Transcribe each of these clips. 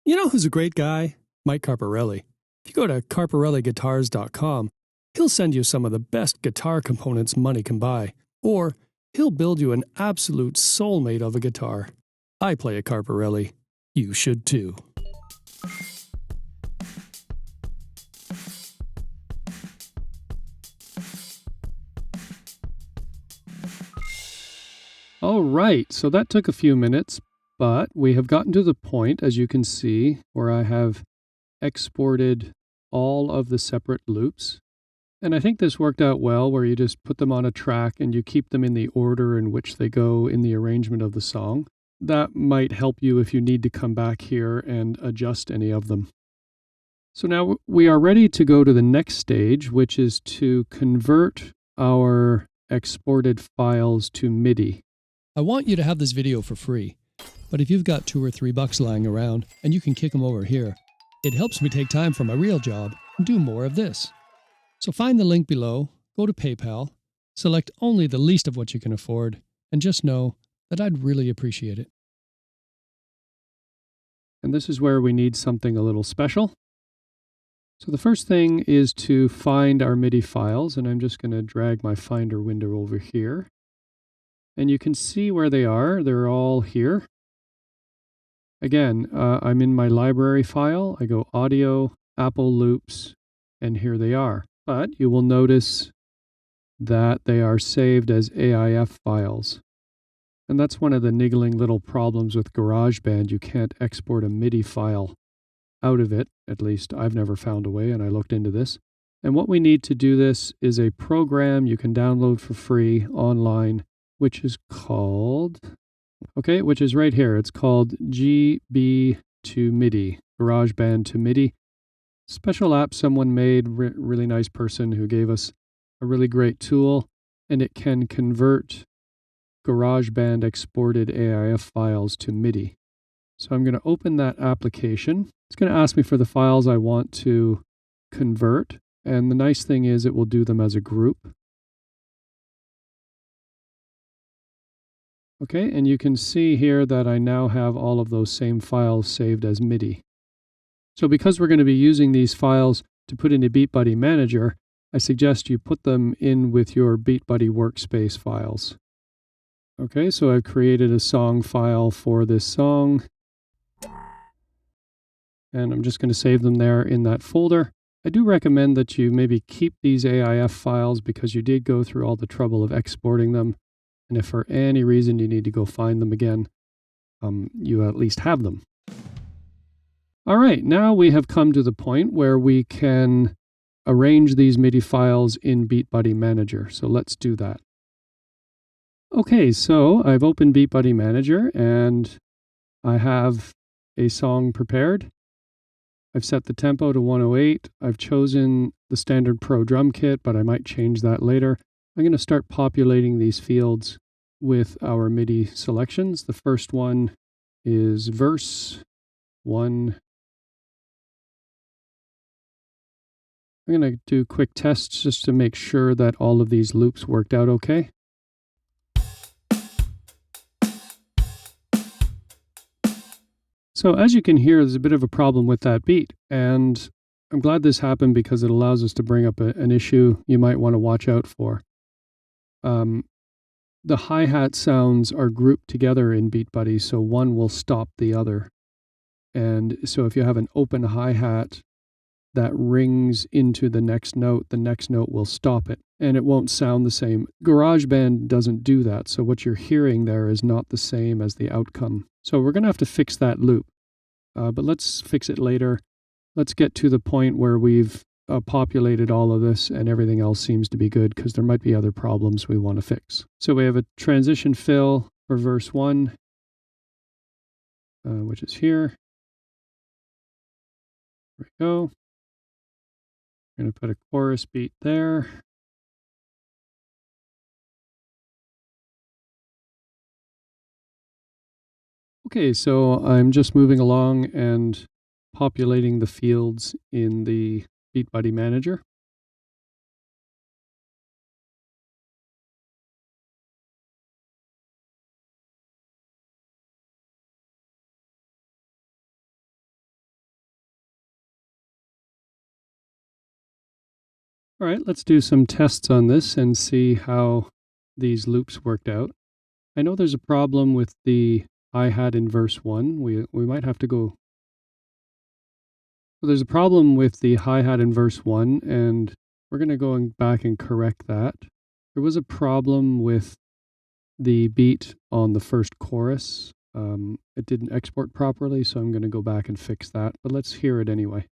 You know who's a great guy? Mike Carparelli. If you go to carparelligutars.com, he'll send you some of the best guitar components money can buy. Or he'll build you an absolute soulmate of a guitar. I play a Carparelli. You should too. All right, so that took a few minutes, but we have gotten to the point, as you can see, where I have exported all of the separate loops. And I think this worked out well, where you just put them on a track and you keep them in the order in which they go in the arrangement of the song. That might help you if you need to come back here and adjust any of them. So now we are ready to go to the next stage, which is to convert our exported files to MIDI. I want you to have this video for free, but if you've got $2 or $3 lying around and you can kick them over here, it helps me take time from my real job and do more of this. So find the link below, go to PayPal, select only the least of what you can afford, and just know that I'd really appreciate it. And this is where we need something a little special. So the first thing is to find our MIDI files, and I'm just going to drag my Finder window over here. And you can see where they are. They're all here. Again, I'm in my library file. I go Audio, Apple Loops, and here they are. But you will notice that they are saved as AIF files. And that's one of the niggling little problems with Garageband. You can't export a MIDI file out of it. At least I've never found a way, and I looked into this. And what we need to do this is a program you can download for free online, which is called, which is right here. It's called GB to MIDI, GarageBand to MIDI. Special app someone made, really nice person who gave us a really great tool, and it can convert GarageBand exported AIF files to MIDI. So I'm going to open that application. It's going to ask me for the files I want to convert, and the nice thing is it will do them as a group. Okay, and you can see here that I now have all of those same files saved as MIDI. So because we're going to be using these files to put into BeatBuddy Manager, I suggest you put them in with your BeatBuddy workspace files. Okay, so I've created a song file for this song, and I'm just going to save them there in that folder. I do recommend that you maybe keep these AIF files because you did go through all the trouble of exporting them. And if for any reason you need to go find them again, you at least have them. All right, now we have come to the point where we can arrange these MIDI files in BeatBuddy Manager. So let's do that. Okay, so I've opened BeatBuddy Manager and I have a song prepared. I've set the tempo to 108. I've chosen the standard Pro drum kit, but I might change that later. I'm going to start populating these fields with our MIDI selections. The first one is verse 1. I'm going to do quick tests just to make sure that all of these loops worked out okay. So as you can hear, there's a bit of a problem with that beat, and I'm glad this happened because it allows us to bring up an issue you might want to watch out for. The hi-hat sounds are grouped together in BeatBuddy, so one will stop the other. And so if you have an open hi-hat that rings into the next note will stop it, and it won't sound the same. GarageBand doesn't do that, so what you're hearing there is not the same as the outcome. So we're going to have to fix that loop, but let's fix it later. Let's get to the point where we've populated all of this and everything else seems to be good, because there might be other problems we want to fix. So we have a transition fill for verse 1, which is here. There we go. I'm going to put a chorus beat there. Okay, so I'm just moving along and populating the fields in the BeatBuddy Manager. All right, let's do some tests on this and see how these loops worked out. I know there's a problem with the hi-hat in verse 1. We might have to go. So there's a problem with the hi-hat in verse 1, and we're going to go back and correct that. There was a problem with the beat on the first chorus. It didn't export properly, so I'm going to go back and fix that, but let's hear it anyway.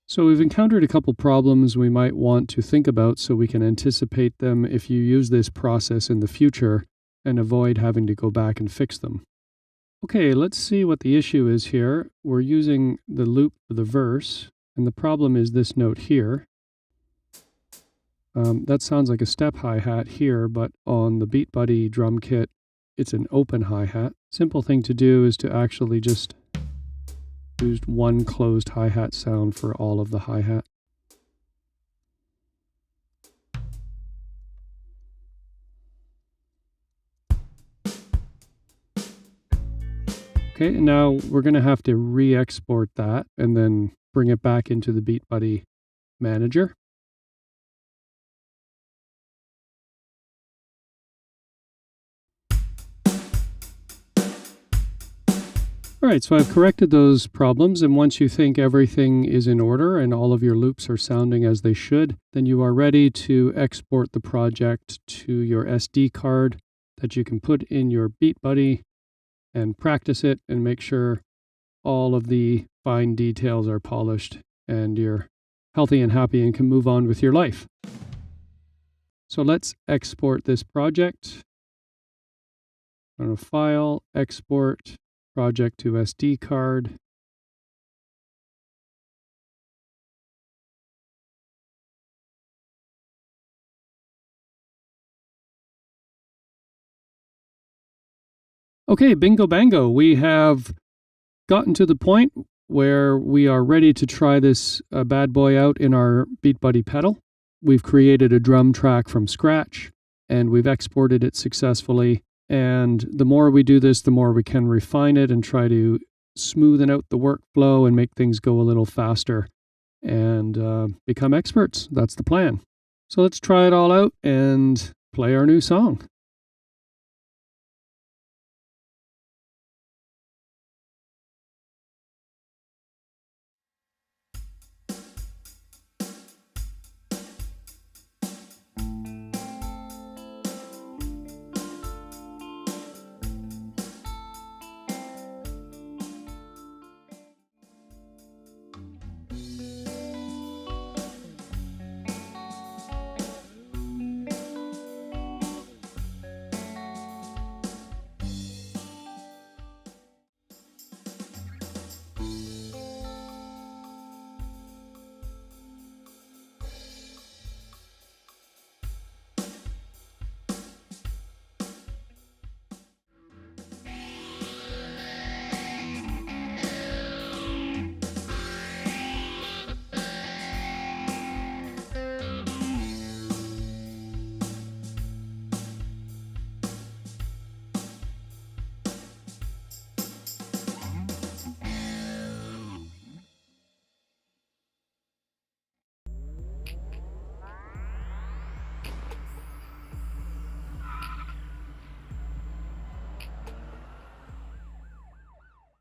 So we've encountered a couple problems we might want to think about so we can anticipate them if you use this process in the future and avoid having to go back and fix them. Okay, let's see what the issue is here. We're using the loop for the verse, and the problem is this note here. That sounds like a step hi-hat here, but on the Beat Buddy drum kit, it's an open hi-hat. Simple thing to do is to actually just use one closed hi-hat sound for all of the hi-hat. Okay, and now we're going to have to re-export that and then bring it back into the Beat Buddy manager. All right, so I've corrected those problems, and once you think everything is in order and all of your loops are sounding as they should, then you are ready to export the project to your SD card that you can put in your Beat Buddy and practice it and make sure all of the fine details are polished and you're healthy and happy and can move on with your life. So let's export this project. Go to File, Export, Project to SD card. Okay, bingo bango. We have gotten to the point where we are ready to try this bad boy out in our Beat Buddy pedal. We've created a drum track from scratch and we've exported it successfully. And the more we do this, the more we can refine it and try to smoothen out the workflow and make things go a little faster and become experts. That's the plan. So let's try it all out and play our new song.